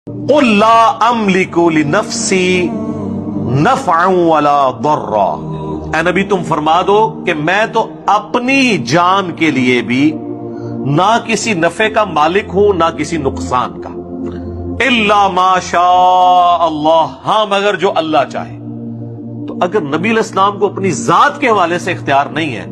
قل لا املک لنفسی نفعا ولا ضرا، اے نبی تم فرما دو کہ میں تو اپنی جان کے لیے بھی نہ کسی نفع کا مالک ہوں نہ کسی نقصان کا، الا ما شاء اللہ، ہاں مگر جو اللہ چاہے۔ تو اگر نبی علیہ السلام کو اپنی ذات کے حوالے سے اختیار نہیں ہے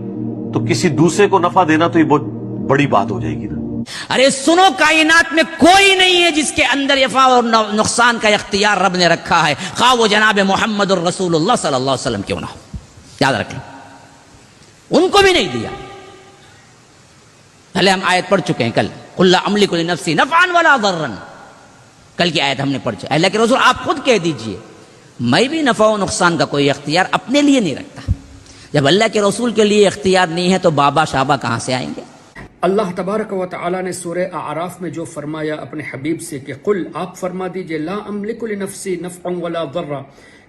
تو کسی دوسرے کو نفع دینا تو یہ بہت بڑی بات ہو جائے گی نا۔ ارے سنو، کائنات میں کوئی نہیں ہے جس کے اندر نفع اور نقصان کا اختیار رب نے رکھا ہے، خواہ وہ جناب محمد الرسول اللہ صلی اللہ علیہ وسلم کیوں نہ ہو، یاد رکھیں ان کو بھی نہیں دیا۔ پہلے ہم آیت پڑھ چکے ہیں کل، قل لا املک لنفسی نفعا ولا ضرا، کل کی آیت ہم نے پڑھ چکی۔ اللہ کے رسول آپ خود کہہ دیجئے میں بھی نفع و نقصان کا کوئی اختیار اپنے لیے نہیں رکھتا۔ جب اللہ کے رسول کے لیے اختیار نہیں ہے تو بابا شابا کہاں سے آئیں گے؟ اللہ تبارک و تعالی نے سورہ اعراف میں جو فرمایا اپنے حبیب سے کہ قل، آپ فرما دیجئے، لا املک لنفسی نفعا ولا ضرا،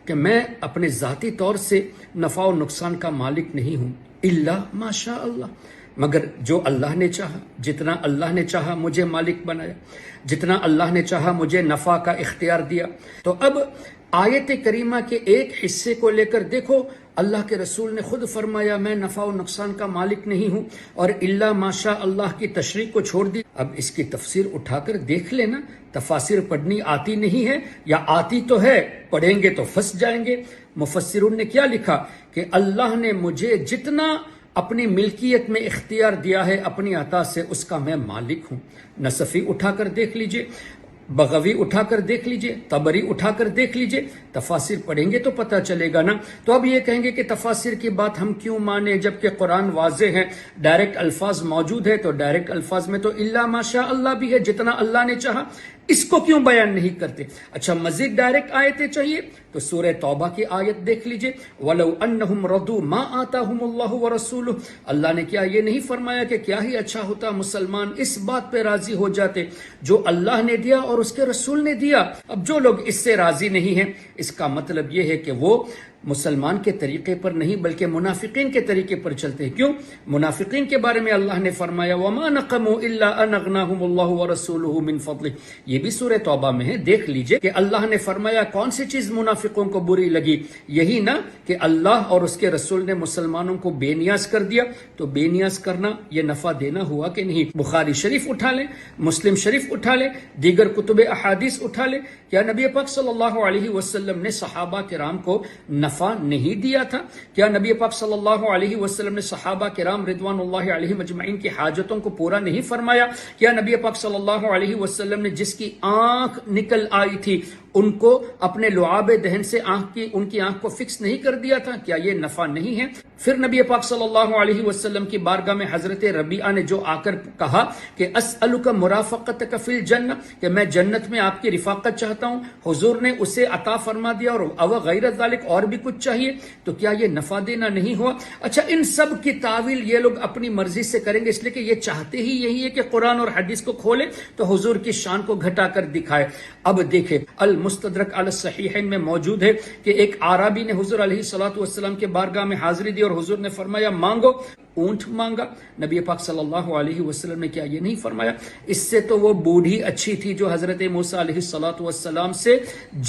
کہ میں اپنے ذاتی طور سے نفع و نقصان کا مالک نہیں ہوں، الا ما شاء اللہ، مگر جو اللہ نے چاہا، جتنا اللہ نے چاہا مجھے مالک بنایا، جتنا اللہ نے چاہا مجھے نفع کا اختیار دیا۔ تو اب آیت کریمہ کے ایک حصے کو لے کر دیکھو، اللہ کے رسول نے خود فرمایا میں نفع و نقصان کا مالک نہیں ہوں، اور الا ماشاء اللہ کی تشریح کو چھوڑ دی۔ اب اس کی تفسیر اٹھا کر دیکھ لینا، تفاسیر پڑھنی آتی نہیں ہے یا آتی تو ہے، پڑھیں گے تو پھنس جائیں گے۔ مفسرون نے کیا لکھا کہ اللہ نے مجھے جتنا اپنی ملکیت میں اختیار دیا ہے اپنی عطا سے، اس کا میں مالک ہوں۔ نصفی اٹھا کر دیکھ لیجئے، بغوی اٹھا کر دیکھ لیجئے، طبری اٹھا کر دیکھ لیجئے، تفاسیر پڑھیں گے تو پتہ چلے گا نا۔ تو اب یہ کہیں گے کہ تفاسیر کی بات ہم کیوں مانیں جبکہ قرآن واضح ہے، ڈائریکٹ الفاظ موجود ہے، تو ڈائریکٹ الفاظ میں تو الا ما شاء اللہ بھی ہے، جتنا اللہ نے چاہا، اس کو کیوں بیان نہیں کرتے؟ اچھا مزید ڈائریکٹ آیتیں چاہیے تو سورہ توبہ کی آیت دیکھ لیجئے، وَلَوْ أَنَّهُمْ رَضُوا مَا آتَاهُمُ اللَّهُ وَرَسُولُهُ، اللہ نے کیا یہ نہیں فرمایا کہ کیا ہی اچھا ہوتا مسلمان اس بات پہ راضی ہو جاتے جو اللہ نے دیا اور اس کے رسول نے دیا۔ اب جو لوگ اس سے راضی نہیں ہیں، اس کا مطلب یہ ہے کہ وہ مسلمان کے طریقے پر نہیں بلکہ منافقین کے طریقے پر چلتے ہیں۔ کیوں؟ منافقین کے بارے میں اللہ نے فرمایا وَمَا نَقَمُوا إِلَّا أَنْ أَغْنَاهُمُ اللَّهُ وَرَسُولُهُ مِنْ فَضْلِهِ، یہ بھی سورہ توبہ میں ہے، دیکھ لیجئے کہ اللہ نے فرمایا کون سی چیز منافقوں کو بری لگی، یہی نا کہ اللہ اور اس کے رسول نے مسلمانوں کو بے نیاز کر دیا۔ تو بے نیاز کرنا یہ نفع دینا ہوا کہ نہیں؟ بخاری شریف اٹھا لیں، مسلم شریف اٹھا لیں، دیگر کتب احادیث اٹھا لیں، کیا نبی پاک صلی اللہ علیہ وسلم نے صحابہ کرام کو نفع نہیں دیا تھا؟ کیا نبی پاک صلی اللہ علیہ وسلم نے صحابہ کرام رضوان اللہ علیہم اجمعین کی حاجتوں کو پورا نہیں فرمایا؟ کیا نبی پاک صلی اللہ علیہ وسلم نے جس کی آنکھ نکل آئی تھی ان کو اپنے لعاب دہن سے ان کی آنکھ کو فکس نہیں کر دیا تھا؟ کیا یہ نفع نہیں ہے؟ پھر نبی پاک صلی اللہ علیہ وسلم کی بارگاہ میں حضرت ربیعہ نے جو آ کر کہا کہ اسألک مرافقتک فی الجنہ، کہ میں جنت میں آپ کی رفاقت چاہتا ہوں، حضور نے اسے عطا فرما دیا، اور او غیر ذالک اور بھی کچھ چاہیے، تو کیا یہ نفع دینا نہیں ہوا؟ اچھا ان سب کی تعویل یہ لوگ اپنی مرضی سے کریں گے، اس لیے کہ یہ چاہتے ہی یہی ہے کہ قرآن اور حدیث کو کھولے تو حضور کی شان کو گھٹا کر دکھائے۔ اب دیکھیں المستدرک علی الصحیحین میں موجود ہے کہ ایک عربی نے حضور علیہ الصلوۃ والسلام کے بارگاہ میں حاضری دی اور حضور نے فرمایا مانگو، اونٹ مانگا۔ نبی پاک صلی اللہ علیہ وسلم نے کیا یہ نہیں فرمایا اس سے تو وہ بوڑھی اچھی تھی جو حضرت موسیٰ علیہ الصلوۃ والسلام سے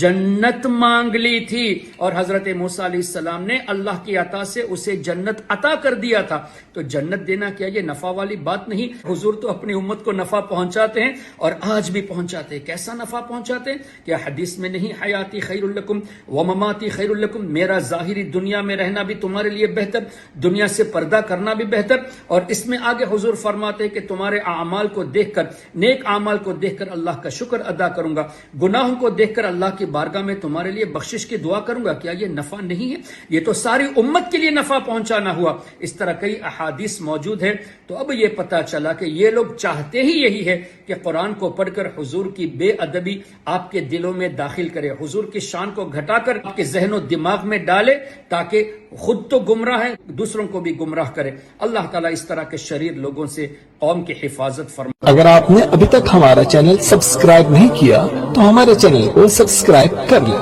جنت مانگ لی تھی، اور حضرت موسیٰ علیہ السلام نے اللہ کی عطا سے اسے جنت عطا کر دیا تھا۔ تو جنت دینا کیا یہ نفع والی بات نہیں؟ حضور تو اپنی امت کو نفع پہنچاتے ہیں اور آج بھی پہنچاتے ہیں۔ کیسا نفع پہنچاتے ہیں؟ کیا حدیث میں نہیں حیاتی خیر لکم ومماتی خیر لکم، میرا ظاہری دنیا میں رہنا بھی تمہارے لیے بہتر، دنیا سے پردہ کرنا بھی بہتر، اور اس میں آگے حضور فرماتے ہیں کہ تمہارے اعمال کو دیکھ کر، نیک اعمال کو دیکھ کر اللہ کا شکر ادا کروں گا، گناہوں کو دیکھ کر اللہ کی بارگاہ میں تمہارے لیے بخشش کی دعا کروں گا۔ کیا یہ نفع نہیں ہے؟ یہ تو ساری امت کے لیے نفع پہنچانا ہوا۔ اس طرح کئی احادیث موجود ہے۔ تو اب یہ پتہ چلا کہ یہ لوگ چاہتے ہی یہی ہے کہ قرآن کو پڑھ کر حضور کی بے ادبی آپ کے دلوں میں داخل کرے، حضور کی شان کو گھٹا کر آپ کے ذہن و دماغ میں ڈالے تاکہ خود تو گمراہ ہے دوسروں کو بھی گمراہ کرے۔ اللہ تعالیٰ اس طرح کے شریر لوگوں سے قوم کی حفاظت فرمائے۔ اگر آپ نے ابھی تک ہمارا چینل سبسکرائب نہیں کیا تو ہمارے چینل کو سبسکرائب کر لیں